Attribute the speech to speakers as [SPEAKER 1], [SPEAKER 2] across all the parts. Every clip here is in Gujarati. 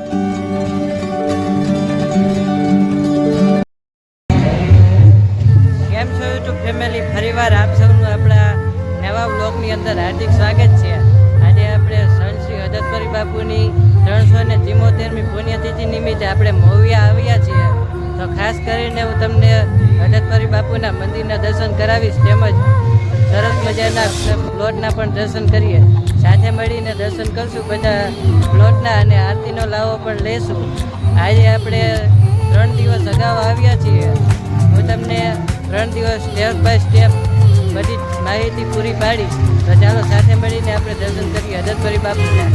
[SPEAKER 1] કેમ છો યુટ્યુબ ફેમિલી, ફરીવાર આપ સૌનું આપણા નવા બ્લોગની અંદર હાર્દિક સ્વાગત છે। આજે આપણે સંત શ્રી અદતપરી બાપુની 374મી પુણ્યતિથિ નિમિત્તે આપણે મોવિયા આવ્યા છીએ। તો ખાસ કરીને હું તમને અદતપરી બાપુના મંદિરના દર્શન કરાવીશ, તેમજ સરસ મજાના પ્લોટના પણ દર્શન કરીએ। સાથે મળીને દર્શન કરશું બધા પ્લોટના, અને આરતીનો લાવો પણ લેશું। આજે આપણે 3 દિવસ અગાઉ આવ્યા છીએ। હું તમને 3 દિવસ સ્ટેપ બાય સ્ટેપ બધી માહિતી પૂરી પાડીશ। તો ચાલો સાથે મળીને આપણે દર્શન કરીએ અદતપરી બાપુના।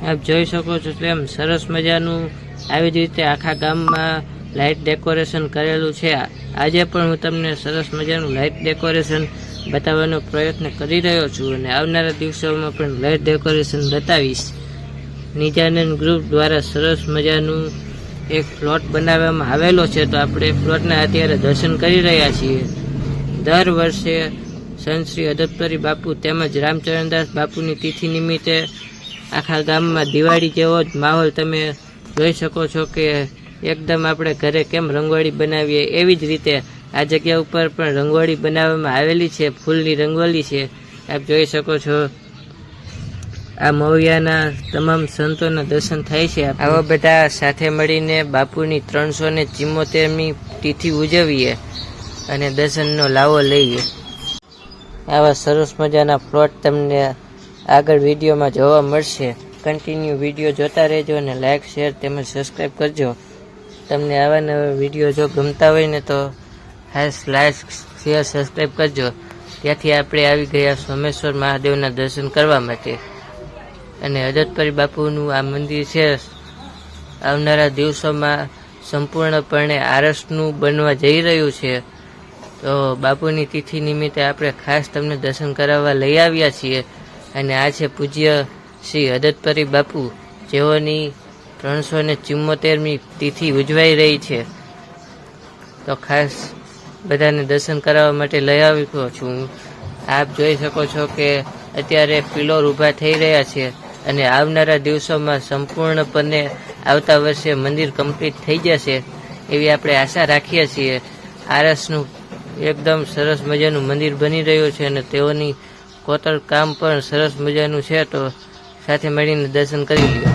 [SPEAKER 1] આપ જોઈ શકો છો તેમ સરસ મજાનું આવી જ રીતે આખા ગામમાં લાઇટ ડેકોરેશન કરેલું છે। આજે પણ હું તમને સરસ મજાનું લાઇટ ડેકોરેશન બતાવવાનો પ્રયત્ન કરી રહ્યો છું, અને આવનારા દિવસોમાં પણ લાઇટ ડેકોરેશન બતાવીશ। નિજાનંદ ગ્રુપ દ્વારા સરસ મજાનું એક પ્લોટ બનાવવામાં આવેલો છે, તો આપણે પ્લોટના અત્યારે દર્શન કરી રહ્યા છીએ। દર વર્ષે સંત શ્રી અદતપરી બાપુ તેમજ રામચરણદાસ બાપુની તિથિ નિમિત્તે આખા ગામમાં દિવાળી જેવો જ માહોલ તમે જોઈ શકો છો કે એકદમ આપણે ઘરે કેમ રંગોળી બનાવીએ એવી જ રીતે આ જગ્યા ઉપર પણ રંગોળી બનાવવામાં આવેલી છે। ફૂલની રંગોળી છે, આપ જોઈ શકો છો। આ મોવિયાના તમામ સંતોના દર્શન થાય છે। આવા બધા સાથે મળીને બાપુની 374મી તિથિ ઉજવીએ અને દર્શનનો લાવો લઈએ। આવા સરસ મજાના પ્લોટ તમને આગળ વિડીયોમાં જોવા મળશે। કન્ટિન્યુ વિડીયો જોતા રહેજો અને લાઇક, શેર તેમજ સબસ્ક્રાઈબ કરજો। તમને આવા નવા વિડીયો જો ગમતા હોય ને તો ખાસ લાઇક, શેર, સબસ્ક્રાઈબ કરજો। ત્યાંથી આપણે આવી ગયા સોમેશ્વર મહાદેવના દર્શન કરવા માટે, અને અદતપરી બાપુનું આ મંદિર છે આવનારા દિવસોમાં સંપૂર્ણપણે આરસનું બનવા જઈ રહ્યું છે। તો બાપુની તિથિ નિમિત્તે આપણે ખાસ તમને દર્શન કરાવવા લઈ આવ્યા છીએ, અને આ છે પૂજ્ય શ્રી અદતપરી બાપુ, જેઓની 374મી તિથિ ઉજવાઈ રહી છે। તો ખાસ બધાને દર્શન કરાવવા માટે લઈ આવ્યો છું। આપ જોઈ શકો છો કે અત્યારે પિલોર ઊભા થઈ રહ્યા છે, અને આવનારા દિવસોમાં સંપૂર્ણપણે આવતા વર્ષે મંદિર કમ્પ્લીટ થઈ જશે એવી આપણે આશા રાખીએ છીએ। આરસનું એકદમ સરસ મજાનું મંદિર બની રહ્યું છે, અને તેઓની કોતર કામ પણ સરસ મજાનું છે। તો સાથે મળીને દર્શન કરી લ્યો।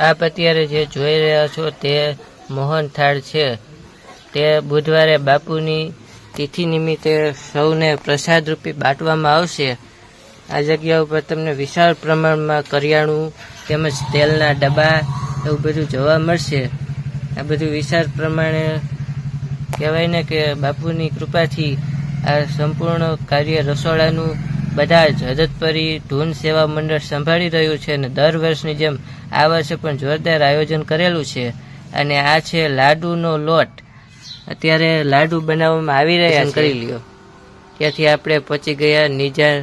[SPEAKER 1] આપ અત્યારે જે જોઈ રહ્યા છો તે મોહન થાળ છે. તે બુધવારે બાપુની તિથિ નિમિત્તે સૌને પ્રસાદ રૂપી બાંટવામાં આવશે. આ જગ્યા ઉપર તમને વિશાળ પ્રમાણમાં કરિયાણું તેમજ તેલના ડબ્બા એવું બધું જોવા મળશે. આ બધું વિશાળ પ્રમાણે કહેવાય ને કે બાપુની કૃપાથી આ સંપૂર્ણ કાર્ય રસોડાનું બધા જ હદતપરી ધૂન સેવા મંડળ સંભાળી રહ્યું છે અને દર વર્ષની જેમ આ વર્ષે પણ જોરદાર આયોજન કરેલું છે. અને આ છે લાડુનો લોટ. અત્યારે લાડુ બનાવવામાં આવી રહ્યા કરી લ્યો. ત્યાંથી આપણે પહોંચી ગયા નિજા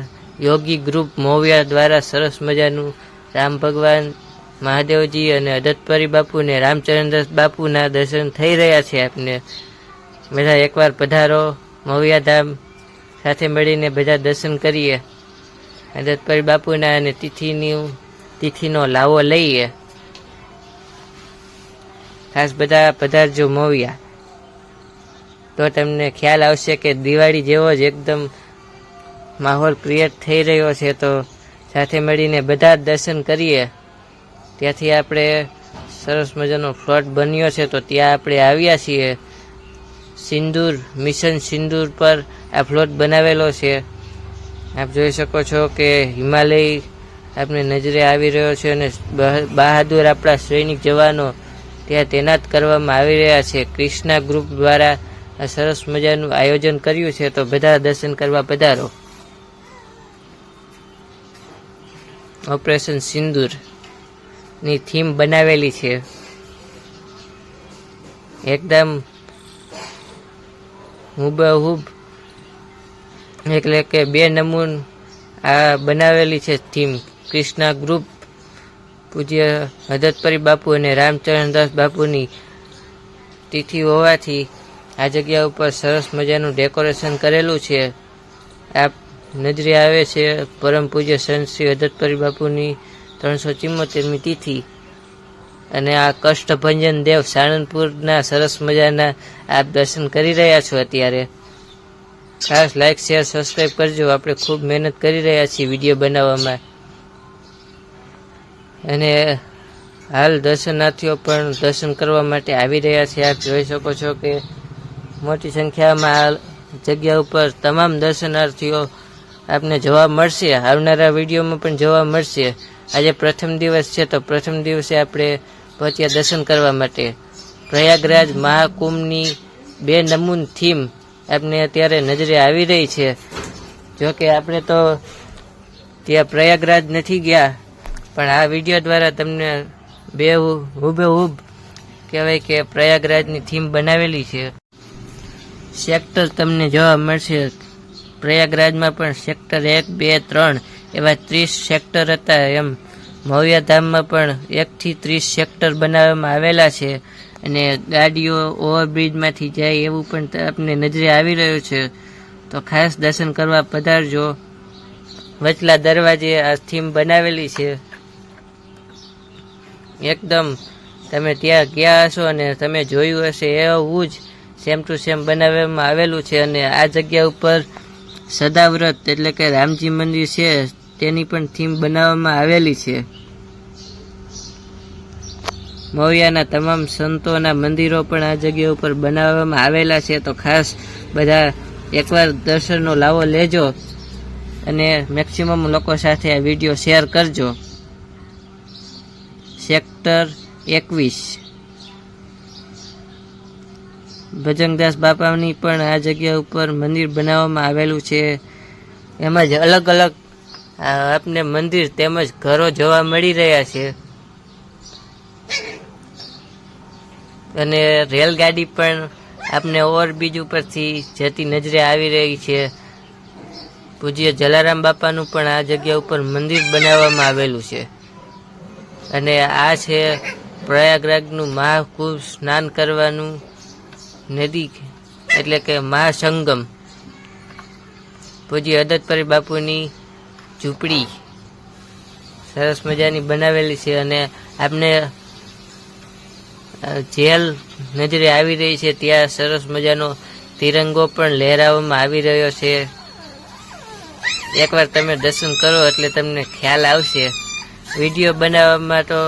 [SPEAKER 1] યોગી ગ્રુપ મોવિયા દ્વારા સરસ મજાનું રામ ભગવાન, મહાદેવજી અને હદતપરી બાપુ ને રામચંદ્રદાસ બાપુના દર્શન થઈ રહ્યા છે. આપને બધા એકવાર પધારો મોવિયા ધામ, સાથે મળીને બધા દર્શન કરીએ, હદતપરી બાપુના અને તિથિનો લાવો લઈએ. ખાસ બધા પધારજો મોવિયા, તો તમને ખ્યાલ આવશે કે દિવાળી જેવો જ એકદમ માહોલ ક્રિએટ થઈ રહ્યો છે. તો સાથે મળીને બધા દર્શન કરીએ. ત્યાંથી આપણે સરસ મજાનો ફ્લોટ બન્યો છે તો ત્યાં આપણે આવ્યા છીએ. સિંદૂર મિશન સિંદૂર પર આ ફ્લોટ બનાવેલો છે. આપ જોઈ શકો છો કે હિમાલય આપને નજરે આવી રહ્યો છે અને બહાદુર આપણા સૈનિક જવાનો ત્યાં તૈનાત કરવામાં આવી રહ્યા છે. ક્રિષ્ના ગ્રુપ દ્વારા આ સરસ મજાનું આયોજન કર્યું છે તો બધા દર્શન કરવા પધારો. ઓપરેશન સિંદૂર ની થીમ બનાવેલી છે. એકદમ હુબહુબ એટલે કે 2 નમૂન આ બનાવેલી છે થીમ. ક્રિષ્ના ગ્રુપ પૂજ્ય હદતપરી બાપુ અને રામચંદ્રદાસ બાપુની તિથિ હોવાથી આ જગ્યા ઉપર સરસ મજાનું ડેકોરેશન કરેલું છે. આ નજરે આવે છે પરમ પૂજ્ય સંત શ્રી હદતપરી બાપુની 374મી તિથિ. અને આ કષ્ટભંજન દેવ સાણંદપુરના સરસ મજાના આપ દર્શન કરી રહ્યા છો. અત્યારે ખાસ લાઈક, શેર, સબસ્ક્રાઈબ કરજો. આપણે ખૂબ મહેનત કરી રહ્યા છીએ વિડીયો બનાવવામાં. અને હાલ દર્શનાર્થીઓ પણ દર્શન કરવા માટે આવી રહ્યા છે. આપ જોઈ શકો છો કે મોટી સંખ્યામાં આ જગ્યા ઉપર તમામ દર્શનાર્થીઓ આપને જોવા મળશે. આવનારા વિડીયોમાં પણ જોવા મળશે. આજે પ્રથમ દિવસ છે તો પ્રથમ દિવસે આપણે પહોંચ્યા દર્શન કરવા માટે. પ્રયાગરાજ મહાકુંભની 2 નમૂન થીમ આપને અત્યારે નજરે આવી રહી છે. જોકે આપણે તો ત્યાં પ્રયાગરાજ નથી ગયા, પણ આ વિડીયો દ્વારા તમને હુબેહુબ કહેવાય કે પ્રયાગરાજની થીમ બનાવેલી છે. સેક્ટર તમને જોવા મળશે. પ્રયાગરાજમાં પણ સેક્ટર 1, 2, 3 એવા 30 સેક્ટર હતા. એમ મોવિયા ધામમાં પણ 1 થી 30 સેક્ટર બનાવવામાં આવેલા છે. અને ગાડીઓ ઓવરબ્રિજમાંથી જાય એવું પણ આપને નજરે આવી રહ્યું છે. તો ખાસ દર્શન કરવા પધારજો. વચલા દરવાજે આ થીમ બનાવેલી છે. એકદમ તમે ત્યાં ગયા હશો અને તમે જોયું હશે એવું જ સેમ ટુ સેમ બનાવવામાં આવેલું છે. અને આ જગ્યા ઉપર સદાવ્રત એટલે કે રામજી મંદિર છે તેની પણ થીમ બનાવવામાં આવેલી છે. મોવિયાના તમામ સંતોના મંદિરો પણ આ જગ્યા ઉપર બનાવવામાં આવેલા છે. તો ખાસ બધા એકવાર દર્શનનો લાવો લેજો અને મેક્સિમમ લોકો સાથે આ વિડીયો શેર કરજો. સેક્ટર 21 ભજનદાસ બાપાની પણ આ જગ્યા ઉપર મંદિર બનાવવામાં આવેલું છે. એમાં જ અલગ અલગ આપને મંદિર તેમજ ઘરો જોવા મળી રહ્યા છે. અને રેલગાડી પણ આપને ઓવરબ્રિજ ઉપરથી જતી નજરે આવી રહી છે. પૂજ્ય જલારામ બાપાનું પણ આ જગ્યા ઉપર મંદિર બનાવવામાં આવેલું છે. અને આ છે પ્રયાગરાજનું મહાકુંભ સ્નાન કરવાનું નદી એટલે કે મહાસંગમ. પૂજ્ય હદતપરી બાપુની ઝૂંપડી સરસ મજાની બનાવેલી છે. અને આપને જેલ નજરે આવી રહી છે. ત્યાં સરસ મજાનો તિરંગો પણ લહેરાવવામાં આવી રહ્યો છે. એકવાર તમે દર્શન કરો એટલે તમને ખ્યાલ આવશે. વિડીયો બનાવવામાં તો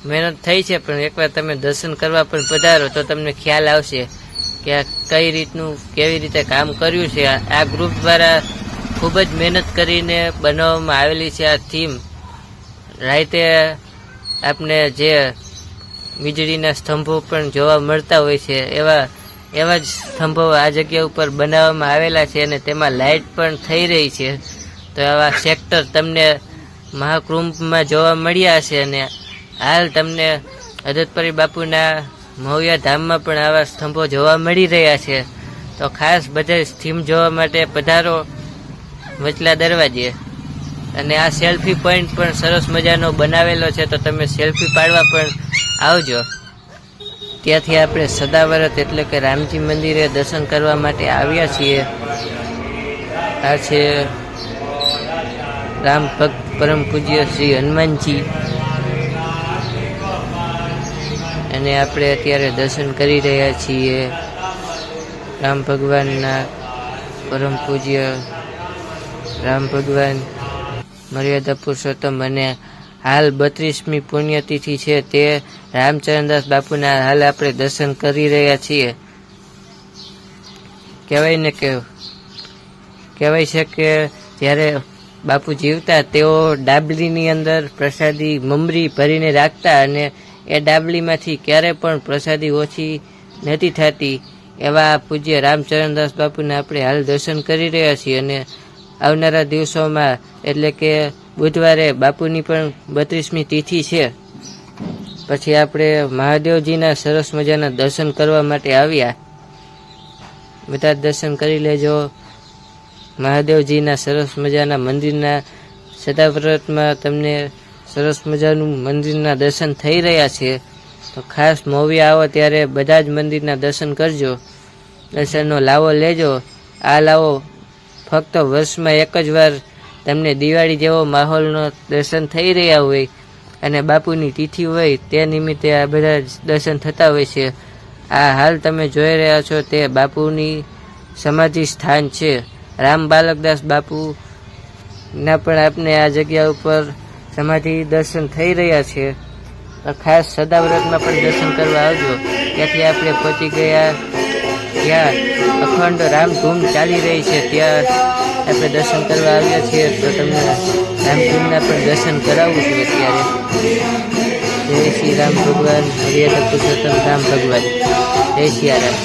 [SPEAKER 1] મહેનત થઈ છે, પણ એકવાર તમે દર્શન કરવા પણ પધારો તો તમને ખ્યાલ આવશે કે આ કઈ રીતનું કેવી રીતે કામ કર્યું છે. આ ગ્રુપ દ્વારા ખૂબ જ મહેનત કરીને બનાવવામાં આવેલી છે આ થીમ. રાતે આપને જે વીજળીના સ્તંભો પણ જોવા મળતા હોય છે એવા જ સ્તંભો આ જગ્યા ઉપર બનાવવામાં આવેલા છે અને તેમાં લાઇટ પણ થઈ રહી છે. તો આવા સેક્ટર તમને મહાકુંભમાં જોવા મળ્યા છે અને હાલ તમને અદતપરી બાપુના મહુયા ધામમાં પણ આવા સ્તંભો જોવા મળી રહ્યા છે. તો ખાસ બધા થીમ જોવા માટે પધારો વચલા દરવાજે. અને આ સેલ્ફી પોઈન્ટ પણ સરસ મજાનો બનાવેલો છે, તો તમે સેલ્ફી પાડવા પણ આવજો. ત્યાંથી આપણે સદાવ્રત એટલે કે રામજી મંદિરે દર્શન કરવા માટે આવ્યા છીએ. આ છે રામ ભક્ત પરમ પૂજ્ય શ્રી હનુમાનજી, અને આપણે અત્યારે દર્શન કરી રહ્યા છીએ રામ ભગવાનના. પરમ પૂજ્ય રામ ભગવાન મર્યાદા પુરુષોત્તમ, અને હાલ 32મી પુણ્યતિથિ છે તે રામચરણદાસ બાપુના હાલ આપણે દર્શન કરી રહ્યા છીએ. કહેવાય છે કે જ્યારે બાપુ જીવતા તેઓ ડાબલીની અંદર પ્રસાદી મમરી ભરીને રાખતા અને એ ડાબલીમાંથી ક્યારે પણ પ્રસાદી ઓછી નથી થતી. એવા પૂજ્ય રામચરણદાસ બાપુને આપણે હાલ દર્શન કરી રહ્યા છીએ. અને આવનારા દિવસોમાં એટલે કે બુધવારે બાપુની પણ 32મી તિથિ છે. પછી આપણે મહાદેવજીના સરસ મજાના દર્શન કરવા માટે આવ્યા. બધા દર્શન કરી લેજો. મહાદેવજીના સરસ મજાના મંદિરના સદાવ્રતમાં તમને સરસ મજાનું મંદિરના દર્શન થઈ રહ્યા છે. તો ખાસ મહુયા આવો ત્યારે બધા જ મંદિરના દર્શન કરજો, દર્શનનો લાવો લેજો. આ લાવો ફક્ત વર્ષમાં એક જ વાર તમને દિવાળી જેવો માહોલનો દર્શન થઈ રહ્યા હોય અને બાપુની તિથિ હોય તે નિમિત્તે આ બધા દર્શન થતા હોય છે. આ હાલ તમે જોઈ રહ્યા છો તે બાપુની સમાધિ સ્થાન છે. રામ બાલકદાસ બાપુના પણ આપને આ જગ્યા ઉપર સમાધિ દર્શન થઈ રહ્યા છે. ખાસ સદાવ્રતમાં પણ દર્શન કરવા આવજો. ત્યાંથી આપણે પહોંચી ગયા જ્યાં અખંડ રામધૂમ ચાલી રહી છે, ત્યાં આપણે દર્શન કરવા આવ્યા છીએ. તો તમને રામધૂમના પણ દર્શન કરાવું છું અત્યારે. જય શ્રી રામ ભગવાન, મર્યાદા પુરુષોત્તમ રામ ભગવાન. જય સિયારામ.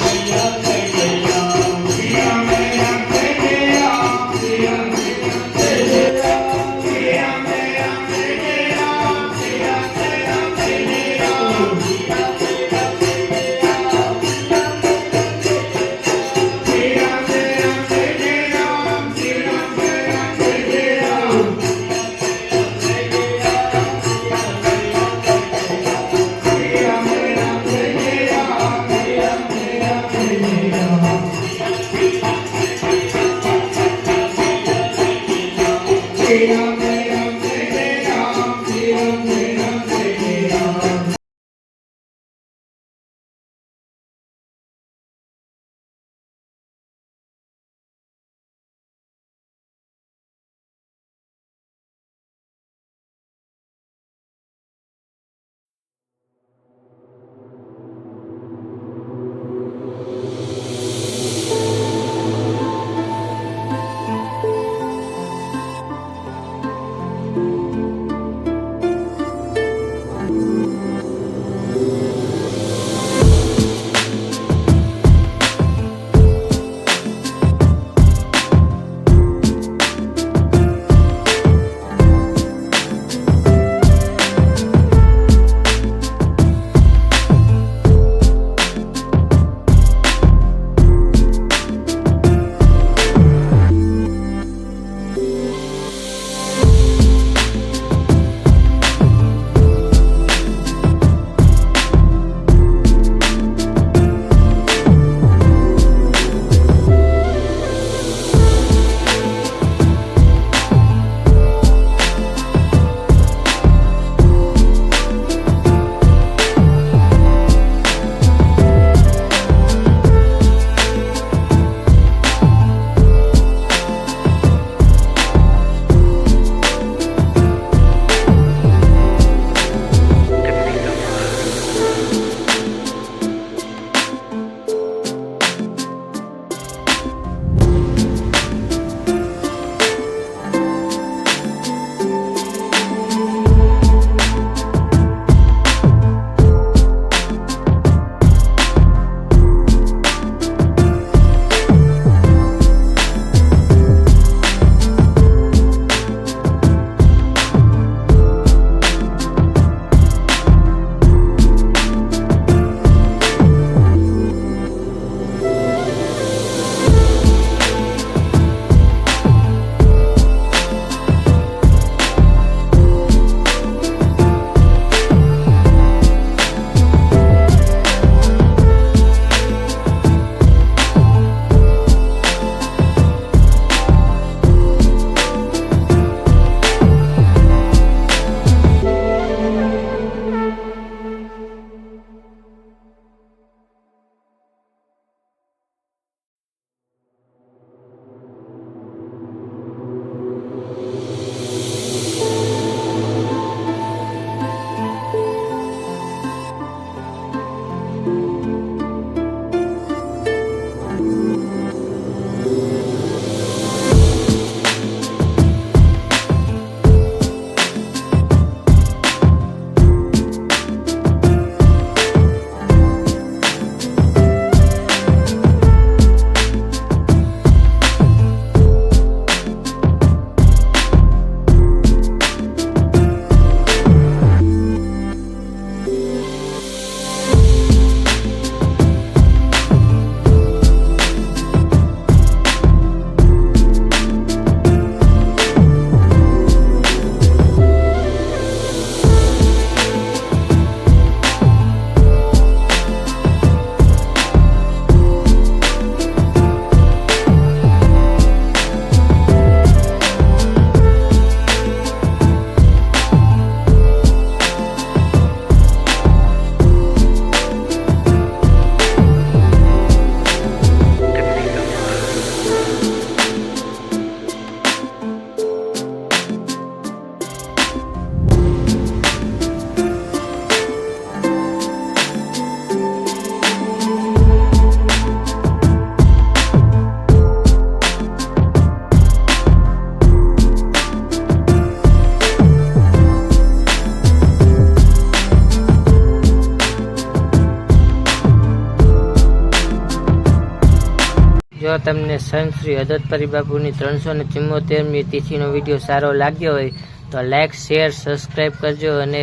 [SPEAKER 1] જો તમને સંત શ્રી અદતપરી બાપુની 374મી તિથિનો વિડીયો સારો લાગ્યો હોય તો લાઈક, શેર, સબસ્ક્રાઈબ કરજો અને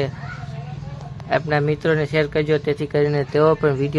[SPEAKER 1] આપણા મિત્રોને શેર કરજો, તેથી કરીને તેઓ પણ વિડીયો